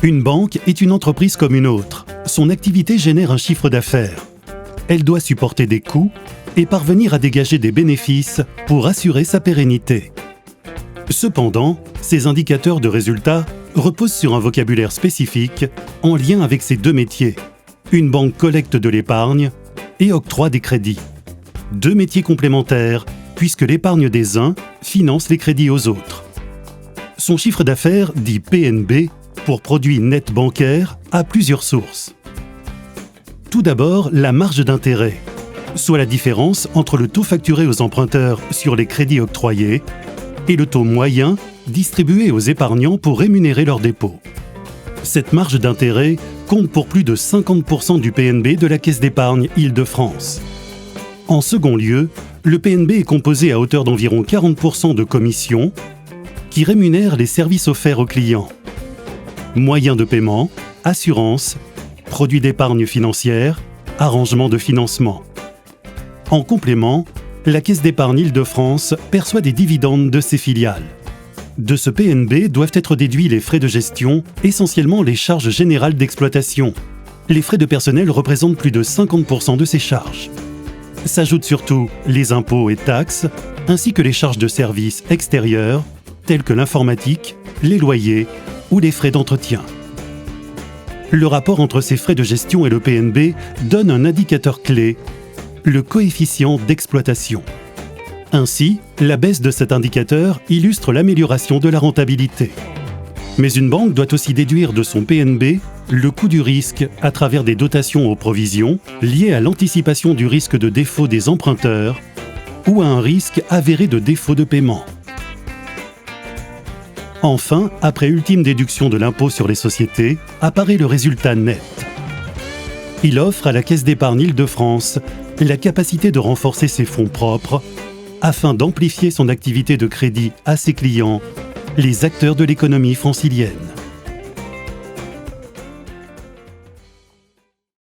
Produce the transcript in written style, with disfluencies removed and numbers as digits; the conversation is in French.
Une banque est une entreprise comme une autre. Son activité génère un chiffre d'affaires. Elle doit supporter des coûts et parvenir à dégager des bénéfices pour assurer sa pérennité. Cependant, ces indicateurs de résultats reposent sur un vocabulaire spécifique en lien avec ces deux métiers. Une banque collecte de l'épargne et octroie des crédits. Deux métiers complémentaires, puisque l'épargne des uns finance les crédits aux autres. Son chiffre d'affaires, dit PNB, pour produit net bancaire, a plusieurs sources. Tout d'abord, la marge d'intérêt, soit la différence entre le taux facturé aux emprunteurs sur les crédits octroyés et le taux moyen distribué aux épargnants pour rémunérer leurs dépôts. Cette marge d'intérêt compte pour plus de 50% du PNB de la Caisse d'épargne Île-de-France. En second lieu, le PNB est composé à hauteur d'environ 40% de commissions qui rémunèrent les services offerts aux clients. Moyens de paiement, assurance, produits d'épargne financière, arrangements de financement. En complément, la Caisse d'épargne Île-de-France perçoit des dividendes de ses filiales. De ce PNB doivent être déduits les frais de gestion, essentiellement les charges générales d'exploitation. Les frais de personnel représentent plus de 50% de ces charges. S'ajoutent surtout les impôts et taxes, ainsi que les charges de services extérieurs, telles que l'informatique, les loyers ou les frais d'entretien. Le rapport entre ces frais de gestion et le PNB donne un indicateur clé, le coefficient d'exploitation. Ainsi, la baisse de cet indicateur illustre l'amélioration de la rentabilité. Mais une banque doit aussi déduire de son PNB le coût du risque à travers des dotations aux provisions liées à l'anticipation du risque de défaut des emprunteurs ou à un risque avéré de défaut de paiement. Enfin, après ultime déduction de l'impôt sur les sociétés, apparaît le résultat net. Il offre à la Caisse d'épargne Île-de-France la capacité de renforcer ses fonds propres afin d'amplifier son activité de crédit à ses clients, les acteurs de l'économie francilienne.